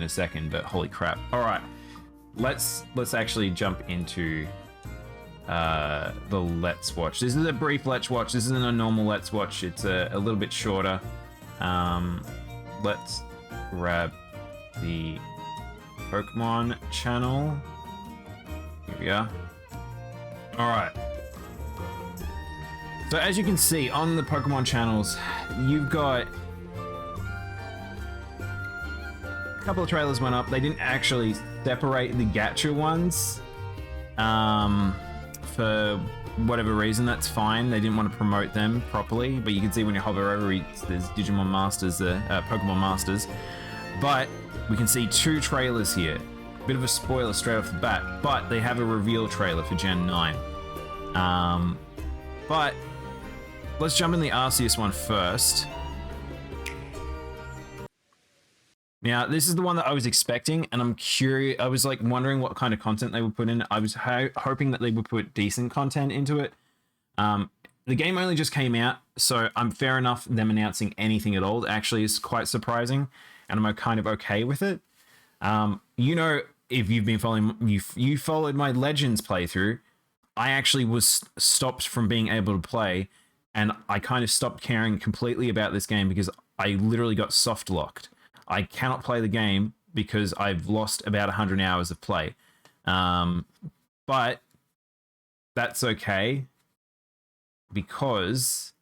a second, but holy crap. All right, let's actually jump into the Let's Watch. This is a brief Let's Watch. This isn't a normal Let's Watch. It's a little bit shorter. Let's grab the Pokemon channel. Here we are. All right. So as you can see on the Pokemon channels, you've got a couple of trailers went up. They didn't actually separate the gacha ones. For whatever reason, that's fine. They didn't want to promote them properly, but you can see when you hover over it, there's Digimon Masters, Pokemon Masters. But we can see 2 trailers here. Bit of a spoiler straight off the bat, but they have a reveal trailer for Gen 9. But let's jump in the Arceus one first. Now, this is the one that I was expecting, and I'm curious. I was like wondering what kind of content they would put in. I was hoping that they would put decent content into it. The game only just came out, so I'm fair enough them announcing anything at all. Actually, is quite surprising, and I'm kind of okay with it. You know, if you've been following, you followed my Legends playthrough. I actually was stopped from being able to play, and I kind of stopped caring completely about this game because I literally got soft locked. I cannot play the game because I've lost about 100 hours of play. But that's okay because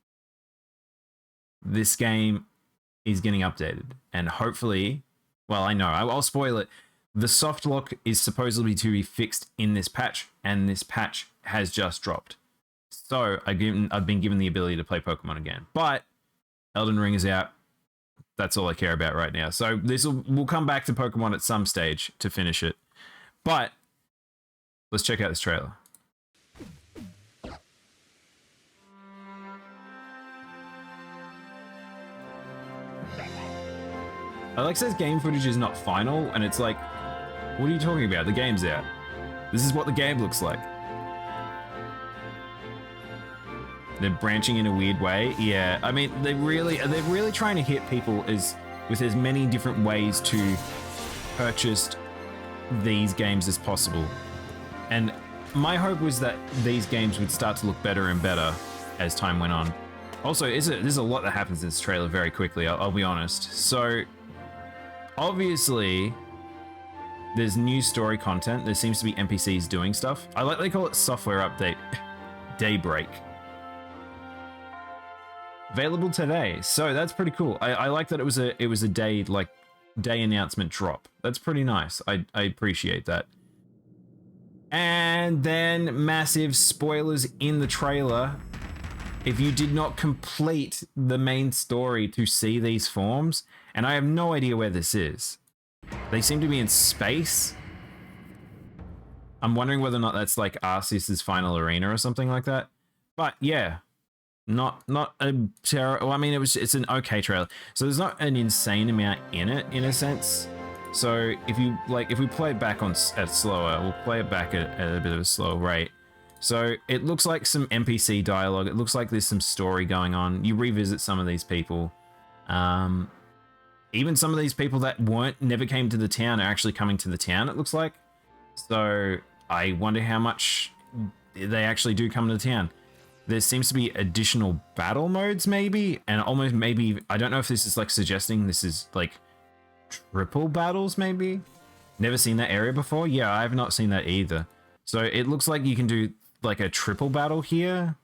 this game is getting updated, and hopefully, well, I know, I'll spoil it. The soft lock is supposedly to be fixed in this patch, and this patch has just dropped. So I've been given the ability to play Pokemon again. But Elden Ring is out. That's all I care about right now. So we'll come back to Pokemon at some stage to finish it. But let's check out this trailer. Alex says game footage is not final, and it's like, what are you talking about? The game's out. This is what the game looks like. They're branching in a weird way. Yeah, I mean, they're really trying to hit people with as many different ways to purchase these games as possible. And my hope was that these games would start to look better and better as time went on. Also, there's a lot that happens in this trailer very quickly, I'll be honest. So, obviously, there's new story content. There seems to be NPCs doing stuff. I like they call it software update. Daybreak. Available today, so that's pretty cool. I like that it was a day announcement drop. That's pretty nice. I appreciate that. And then massive spoilers in the trailer. If you did not complete the main story to see these forms, and I have no idea where this is. They seem to be in space. I'm wondering whether or not that's like Arceus's final arena or something like that. But yeah. Not a terrible. Well, I mean, it's an okay trailer. So there's not an insane amount in it, in a sense. So if we play it back at slower, we'll play it back at a bit of a slow rate. So it looks like some NPC dialogue. It looks like there's some story going on. You revisit some of these people. Even some of these people that never came to the town are actually coming to the town, it looks like. So I wonder how much they actually do come to the town. There seems to be additional battle modes, maybe, and almost maybe, I don't know if this is like suggesting this is like triple battles, maybe. Never seen that area before. Yeah, I have not seen that either. So it looks like you can do like a triple battle here.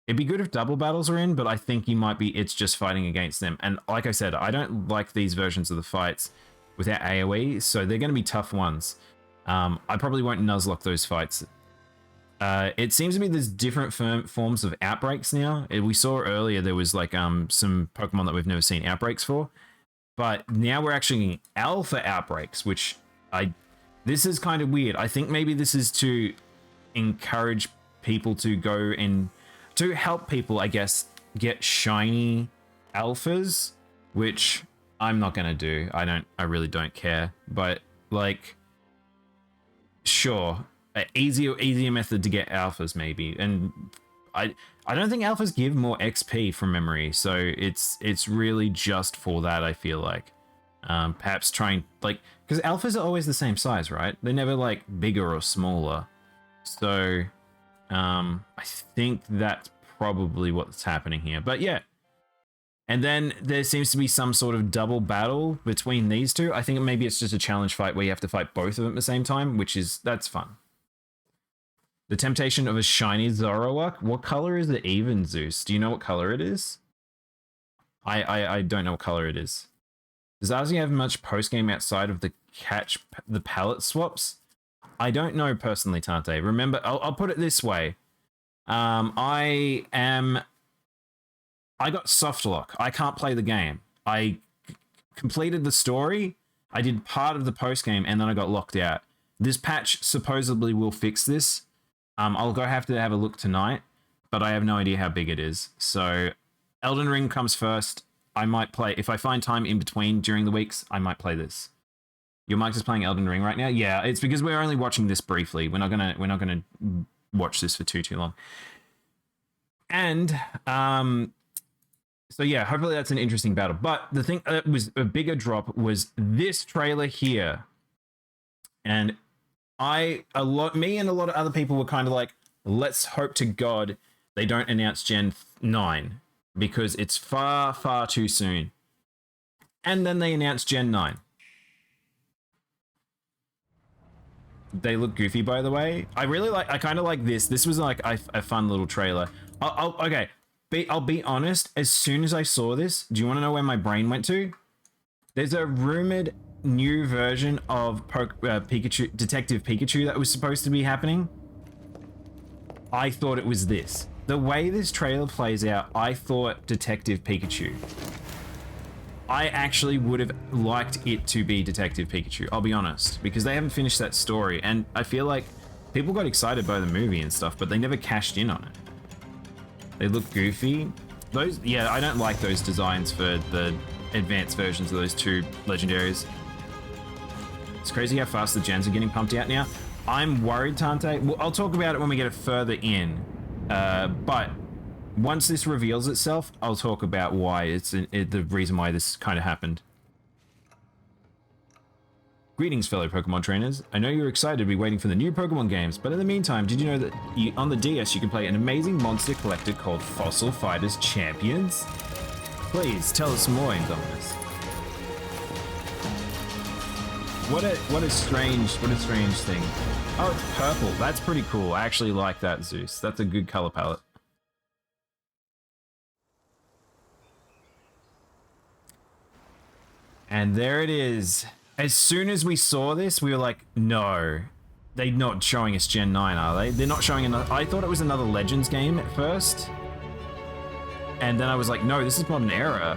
It'd be good if double battles are in, but I think it's just fighting against them. And like I said, I don't like these versions of the fights without AoE, so they're going to be tough ones. I probably won't nuzlocke those fights. It seems to be there's different forms of outbreaks now. We saw earlier there was like some Pokemon that we've never seen outbreaks for, but now we're actually getting alpha outbreaks, which this is kind of weird. I think maybe this is to encourage people to go and to help people, I guess, get shiny alphas, which I'm not gonna do. I really don't care, but like, sure. An easier method to get alphas, maybe, and I don't think alphas give more XP from memory, so it's really just for that. I feel like perhaps trying, like, Because alphas are always the same size, right? They're never like bigger or smaller. So I think that's probably what's happening here. But yeah. And then there seems to be some sort of double battle between these two. I think maybe it's just a challenge fight where you have to fight both of them at the same time, that's fun. The temptation of a shiny Zoroark. What color is it even, Zeus? Do you know what color it is? I don't know what color it is. Does Ozzy have much post-game outside of the palette swaps? I don't know personally, Tante. Remember, I'll put it this way. I got soft lock. I can't play the game. I completed the story. I did part of the post-game and then I got locked out. This patch supposedly will fix this. I'll have to have a look tonight, but I have no idea how big it is. So Elden Ring comes first. I might play, if I find time in between during the weeks, I might play this. Your Mike is playing Elden Ring right now? Yeah, it's because we're only watching this briefly. We're not gonna watch this for too long. And so yeah, hopefully that's an interesting battle. But the thing that was a bigger drop was this trailer here. And me and a lot of other people were kind of like, let's hope to God they don't announce Gen 9 because it's far, far too soon. And then they announced Gen 9. They look goofy, by the way. I kind of like this. This was like a fun little trailer. Okay. I'll be honest, as soon as I saw this, do you want to know where my brain went to? There's a rumored new version of Pikachu, Detective Pikachu that was supposed to be happening. I thought it was this. The way this trailer plays out, I thought Detective Pikachu. I actually would have liked it to be Detective Pikachu, I'll be honest, because they haven't finished that story, and I feel like people got excited by the movie and stuff, but they never cashed in on it. They look goofy. Yeah, I don't like those designs for the advanced versions of those two legendaries. It's crazy how fast the gens are getting pumped out now. I'm worried, Tante. Well, I'll talk about it when we get further in. But once this reveals itself, I'll talk about why the reason why this kind of happened. Greetings, fellow Pokemon trainers. I know you're excited to be waiting for the new Pokemon games, but in the meantime, did you know that on the DS you can play an amazing monster collector called Fossil Fighters Champions? Please tell us more, Indominus. What a strange thing. Oh, it's purple. That's pretty cool. I actually like that, Zeus. That's a good color palette. And there it is. As soon as we saw this, we were like, no. They're not showing us Gen 9, are they? They're not showing another... I thought it was another Legends game at first. And then I was like, no, this is Modern Era.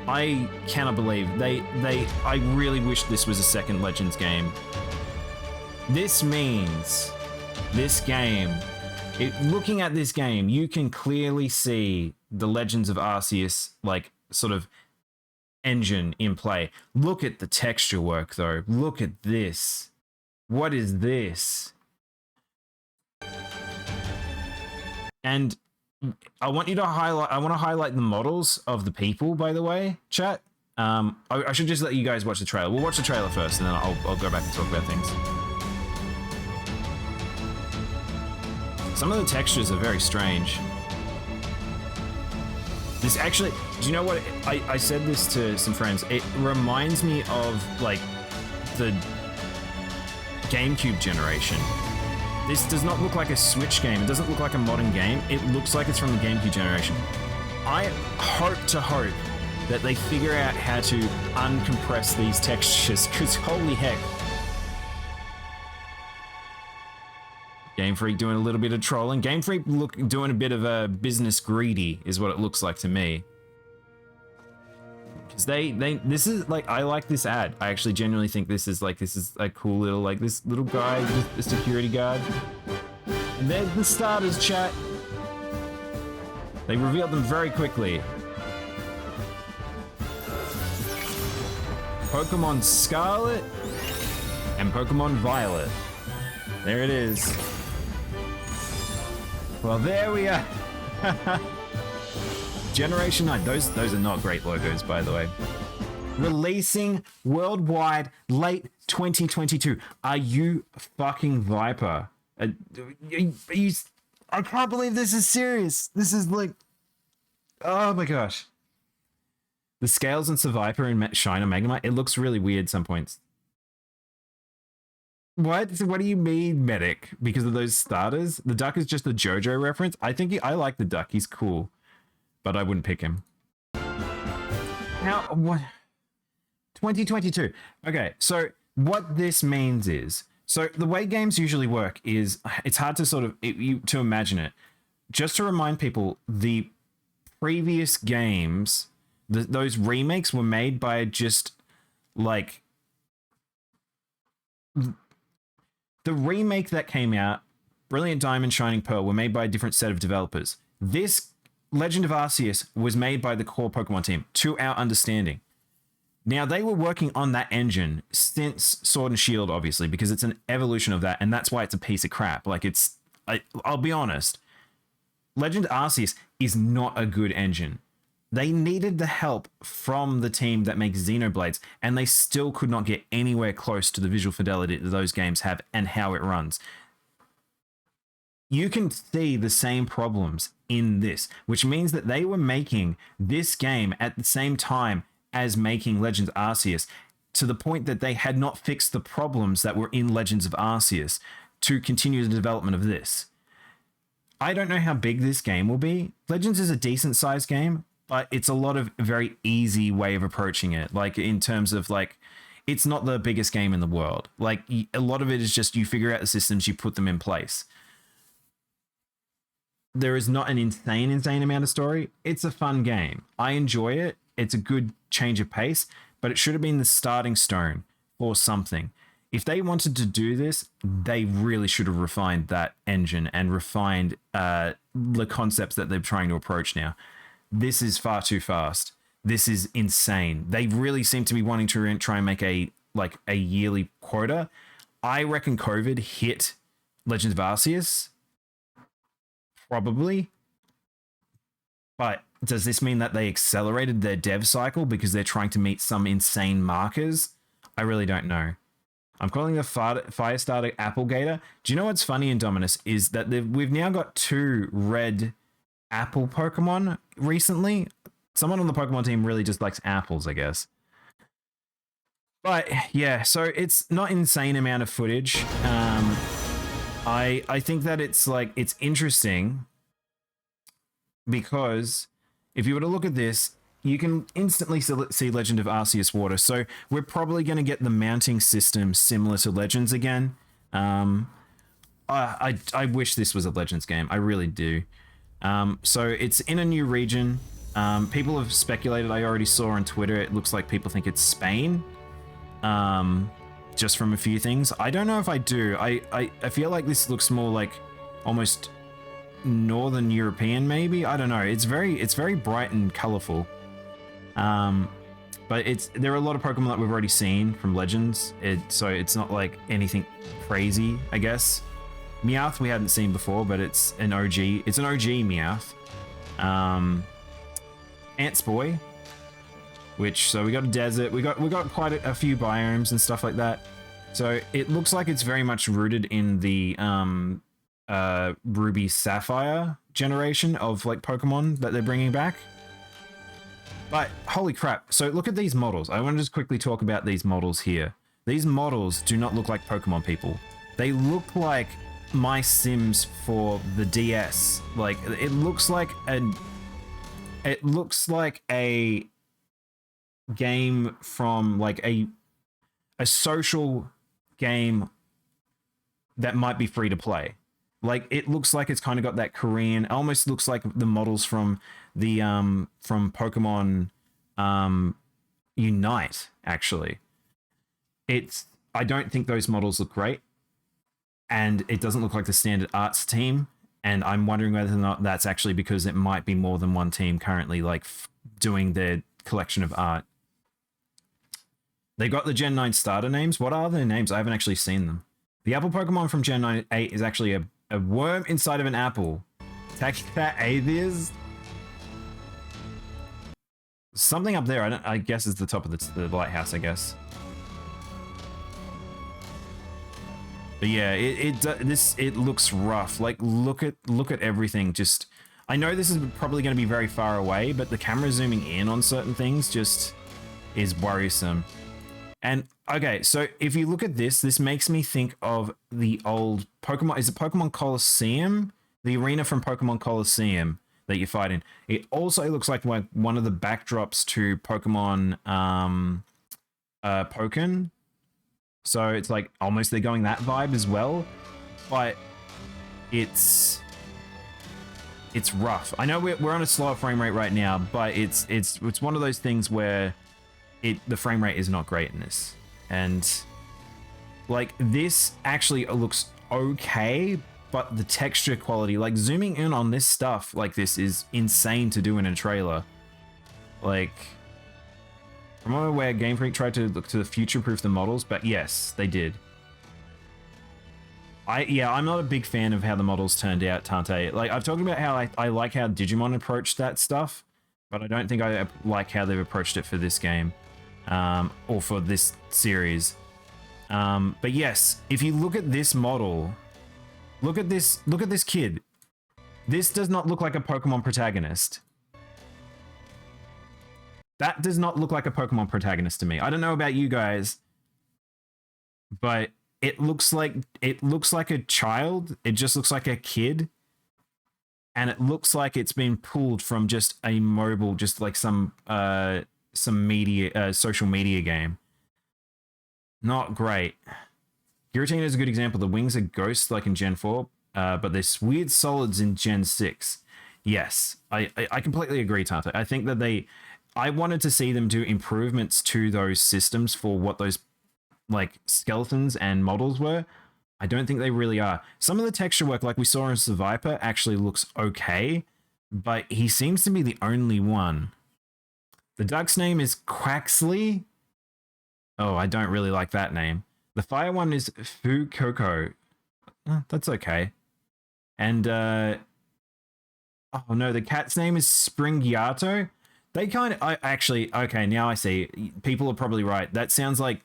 I cannot believe I really wish this was a second Legends game. This means this game... looking at this game, you can clearly see the Legends of Arceus, like, sort of engine in play. Look at the texture work, though. Look at this. What is this? And I want to highlight the models of the people, by the way, chat. I should just let you guys watch the trailer. We'll watch the trailer first, and then I'll go back and talk about things. Some of the textures are very strange. This actually, do you know what? I said this to some friends. It reminds me of, like, the GameCube generation. This does not look like a Switch game. It doesn't look like a modern game. It looks like it's from the GameCube generation. I hope that they figure out how to uncompress these textures, because holy heck. Game Freak doing a little bit of trolling. Game Freak doing a bit of a business greedy is what it looks like to me. Because this is like, I like this ad. I actually genuinely think this is a cool little, like, this little guy, the security guard. And there's the starters, chat. They revealed them very quickly. Pokemon Scarlet and Pokemon Violet. There it is. Well, there we are. Generation 9. Those are not great logos, by the way. Releasing worldwide late 2022. Are you fucking Viper? Are you, I can't believe this is serious. This is like, oh my gosh. The scales in Survivor and Shine on Magnemite, it looks really weird some points. What do you mean, Medic? Because of those starters? The duck is just a JoJo reference? I think I like the duck. He's cool. But I wouldn't pick him. How, what? 2022. Okay, so what this means is, so the way games usually work is, it's hard to sort of, to imagine it. Just to remind people, the previous games, those remakes were made by just, like, the remake that came out, Brilliant Diamond, Shining Pearl, were made by a different set of developers. This Legend of Arceus was made by the core Pokemon team, to our understanding. Now, they were working on that engine since Sword and Shield, obviously, because it's an evolution of that, and that's why it's a piece of crap. Like, I'll be honest, Legend Arceus is not a good engine. They needed the help from the team that makes Xenoblades, and they still could not get anywhere close to the visual fidelity that those games have and how it runs. You can see the same problems in this, which means that they were making this game at the same time as making Legends Arceus, to the point that they had not fixed the problems that were in Legends of Arceus to continue the development of this. I don't know how big this game will be. Legends is a decent sized game, but it's a lot of very easy way of approaching it. Like, in terms of, like, it's not the biggest game in the world. Like, a lot of it is just you figure out the systems, you put them in place. There is not an insane amount of story. It's a fun game. I enjoy it. It's a good change of pace, but it should have been the starting stone for something. If they wanted to do this, they really should have refined that engine and refined the concepts that they're trying to approach now. This is far too fast. This is insane. They really seem to be wanting to try and make a yearly quota. I reckon COVID hit Legends of Arceus. Probably. But does this mean that they accelerated their dev cycle because they're trying to meet some insane markers? I really don't know. I'm calling the Firestarter Applegator. Do you know what's funny, Indominus, is that we've now got 2 red apple Pokemon recently. Someone on the Pokemon team really just likes apples, I guess. But yeah, so it's not insane amount of footage. I think that it's interesting because if you were to look at this, you can instantly see Legend of Arceus Water. So we're probably going to get the mounting system similar to Legends again. I wish this was a Legends game. I really do. So it's in a new region. People have speculated, I already saw on Twitter, it looks like people think it's Spain. Just from a few things. I don't know if I do. I feel like this looks more like almost Northern European, maybe. I don't know. It's very bright and colorful. But there are a lot of Pokemon that we've already seen from Legends. So it's not like anything crazy, I guess. Meowth we hadn't seen before, but it's an OG. It's an OG Meowth. Ants Boy. So we got a desert. We got quite a few biomes and stuff like that. So it looks like it's very much rooted in the Ruby Sapphire generation of like Pokemon that they're bringing back. But holy crap. So look at these models. I want to just quickly talk about these models here. These models do not look like Pokemon people. They look like my Sims for the DS. Like it looks like a game from like a social game that might be free to play. Like it looks like it's kind of got that Korean, almost looks like the models from the from Pokemon Unite actually. I don't think those models look great, and it doesn't look like the standard arts team, and I'm wondering whether or not that's actually because it might be more than one team currently like doing their collection of art. They got the Gen 9 starter names. What are their names? I haven't actually seen them. The apple Pokemon from Gen 9 8 is actually a worm inside of an apple. Takita Avias. Something up there, I guess is the top of the lighthouse, I guess. But yeah, it looks rough. Like look at everything. Just I know this is probably going to be very far away, but the camera zooming in on certain things just is worrisome. And okay, so if you look at this makes me think of the old Pokemon. Is it Pokemon Coliseum? The arena from Pokemon Coliseum that you fight in. It also looks like one of the backdrops to Pokemon Pokken. So it's like almost they're going that vibe as well, but it's rough. I know we're on a slower frame rate right now, but it's one of those things where the frame rate is not great in this. And like this actually looks okay, but the texture quality, like zooming in on this stuff like this is insane to do in a trailer. Like, I'm aware Game Freak tried to look to future-proof the models, but yes, they did. I'm not a big fan of how the models turned out, Tante. Like, I've talked about how I like how Digimon approached that stuff, but I don't think I like how they've approached it for this game, or for this series. But yes, if you look at this model, look at this kid. This does not look like a Pokemon protagonist. That does not look like a Pokemon protagonist to me. I don't know about you guys, but it looks like a child. It just looks like a kid. And it looks like it's been pulled from just a mobile, just like some media, social media game. Not great. Giratina is a good example. The wings are ghosts like in Gen 4, but there's weird solids in Gen 6. Yes, I completely agree, Tante. I think that I wanted to see them do improvements to those systems for what those like skeletons and models were. I don't think they really are. Some of the texture work, like we saw in Survivor, actually looks okay, but he seems to be the only one. The duck's name is Quaxley. Oh, I don't really like that name. The fire one is Fukoko. That's okay. And, oh no, the cat's name is Springiato. They kind of, okay, now I see. People are probably right. That sounds like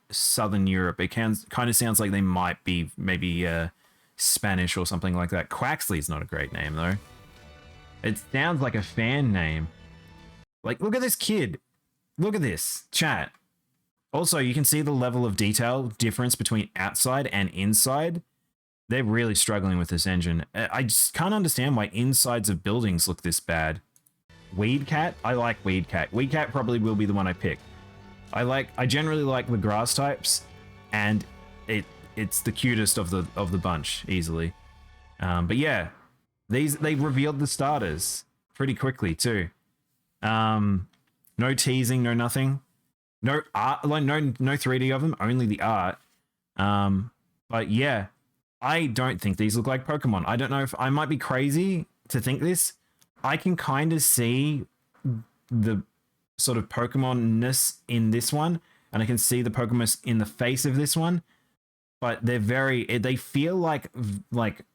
Southern Europe. It kind of sounds like they might be maybe Spanish or something like that. Quaxley's not a great name, though. It sounds like a fan name. Like, look at this kid. Look at this, chat. Also, you can see the level of detail difference between outside and inside. They're really struggling with this engine. I just can't understand why insides of buildings look this bad. Weed Cat? I like Weed Cat. Weed Cat probably will be the one I pick. I generally like the grass types, and it's the cutest of the bunch, easily. But yeah, they revealed the starters pretty quickly too. No teasing, no nothing. No art, like no 3D of them, only the art. But yeah, I don't think these look like Pokemon. I don't know if I might be crazy to think this. I can kind of see the sort of Pokemon-ness in this one, and I can see the Pokemon in the face of this one, but they feel like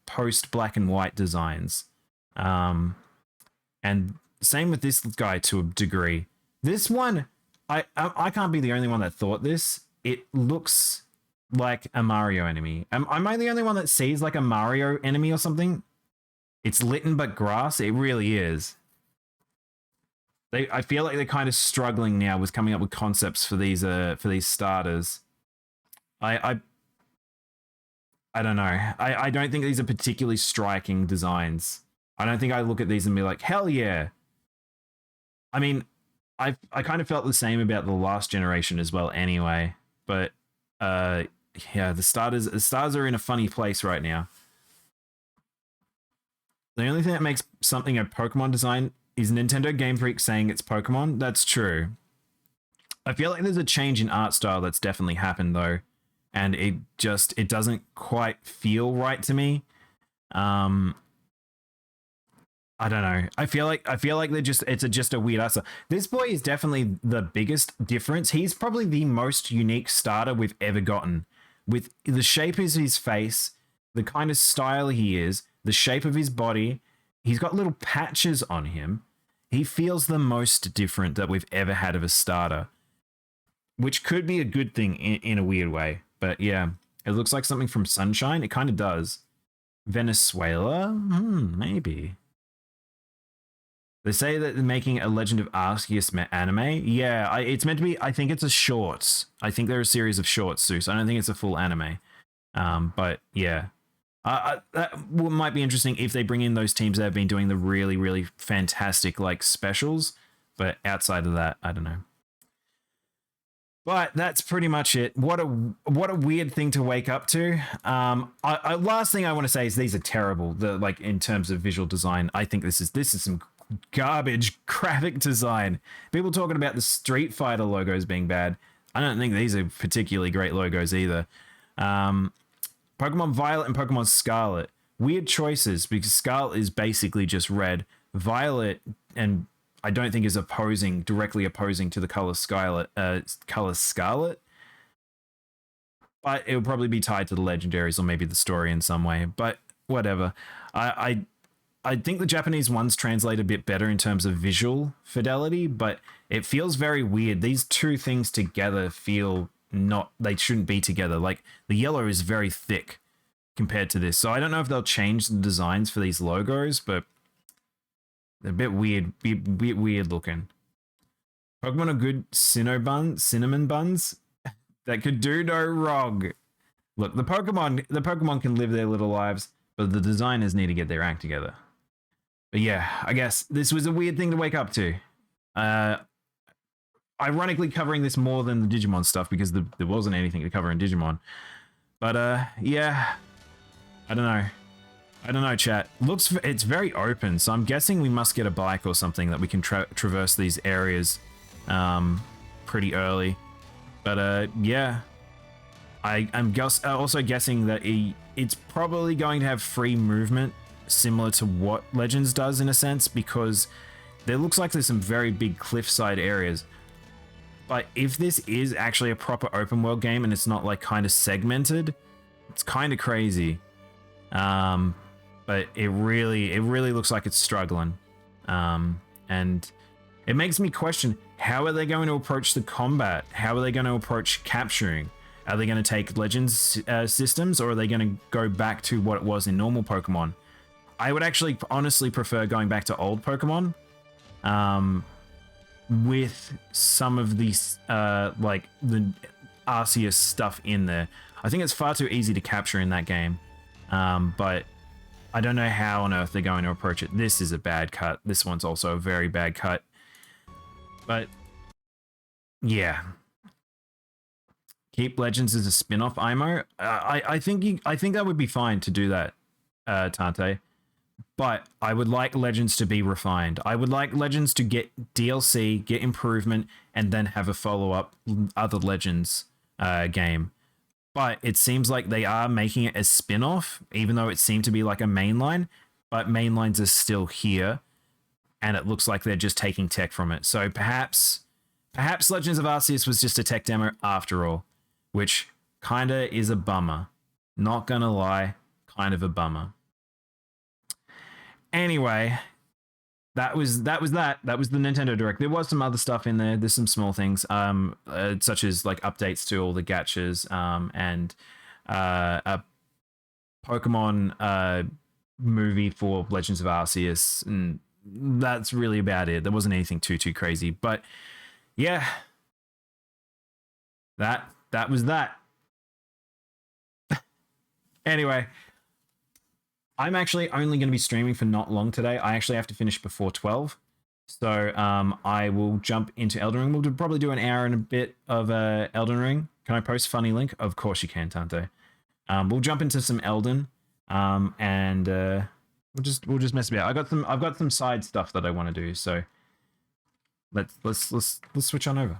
post black and white designs. And same with this guy to a degree. This one, I can't be the only one that thought this. It looks like a Mario enemy. Am I the only one that sees like a Mario enemy or something? It's Litten but grass. It really is. I feel like they're kind of struggling now with coming up with concepts for these starters. I don't know. I don't think these are particularly striking designs. I don't think I look at these and be like, hell yeah. I mean, I kind of felt the same about the last generation as well anyway. But yeah, the stars are in a funny place right now. The only thing that makes something a Pokemon design is Nintendo Game Freak saying it's Pokemon. That's true. I feel like there's a change in art style that's definitely happened though, and it doesn't quite feel right to me. I don't know. I feel like it's just a weird art style. This boy is definitely the biggest difference. He's probably the most unique starter we've ever gotten. With the shape of his face, the kind of style he is, the shape of his body. He's got little patches on him. He feels the most different that we've ever had of a starter, which could be a good thing in a weird way. But yeah, it looks like something from Sunshine. It kind of does. Venezuela? Maybe. They say that they're making a Legend of Arceus anime. Yeah, it's meant to be. I think it's a shorts. I think they're a series of shorts, Zeus. I don't think it's a full anime. But yeah, that might be interesting if they bring in those teams that have been doing the really, really fantastic like specials. But outside of that, I don't know. But that's pretty much it. What a weird thing to wake up to. Last thing I want to say is these are terrible. Like in terms of visual design, I think this is some garbage graphic design. People talking about the Street Fighter logos being bad. I don't think these are particularly great logos either. Pokemon Violet and Pokemon Scarlet. Weird choices because Scarlet is basically just red. Violet, and I don't think is directly opposing to the color Scarlet. But it will probably be tied to the legendaries or maybe the story in some way. But whatever. I think the Japanese ones translate a bit better in terms of visual fidelity, but it feels very weird. These two things together feel they shouldn't be together. Like the yellow is very thick compared to this. So I don't know if they'll change the designs for these logos, but they're a bit weird, weird looking. Pokemon are good cinnamon buns that could do no wrong. Look, the Pokemon can live their little lives, but the designers need to get their act together. But yeah, I guess this was a weird thing to wake up to. Ironically covering this more than the Digimon stuff because there wasn't anything to cover in Digimon. But yeah, I don't know, chat. It's very open, so I'm guessing we must get a bike or something that we can traverse these areas pretty early. But yeah, I'm also guessing that it's probably going to have free movement similar to what Legends does in a sense, because there looks like there's some very big cliffside areas. But if this is actually a proper open world game and it's not like kind of segmented, it's kind of crazy. But it really looks like it's struggling. And it makes me question, how are they going to approach the combat? How are they going to approach capturing? Are they going to take Legends systems, or are they going to go back to what it was in normal Pokemon? I would actually honestly prefer going back to old Pokemon. With some of these like the Arceus stuff in there. I think it's far too easy to capture in that game. But I don't know how on earth they're going to approach it. This is a bad cut. This one's also a very bad cut. But yeah. Keep Legends as a spin-off IMO. I think that would be fine to do that, Tante. But I would like Legends to be refined. I would like Legends to get DLC, get improvement, and then have a follow-up other Legends game. But it seems like they are making it a spin-off, even though it seemed to be like a mainline. But mainlines are still here, and it looks like they're just taking tech from it. So perhaps Legends of Arceus was just a tech demo after all, which kind of is a bummer. Not gonna lie, kind of a bummer. Anyway, that was that. That was the Nintendo Direct. There was some other stuff in there. There's some small things, such as like updates to all the gachas, and a Pokemon movie for Legends of Arceus, and that's really about it. There wasn't anything too crazy, but yeah, that was that. Anyway. I'm actually only going to be streaming for not long today. I actually have to finish before 12. So I will jump into Elden Ring. We'll probably do an hour and a bit of Elden Ring. Can I post funny link? Of course you can, Tante. We'll jump into some Elden, and we'll just mess about. I've got some side stuff that I want to do. So let's switch on over.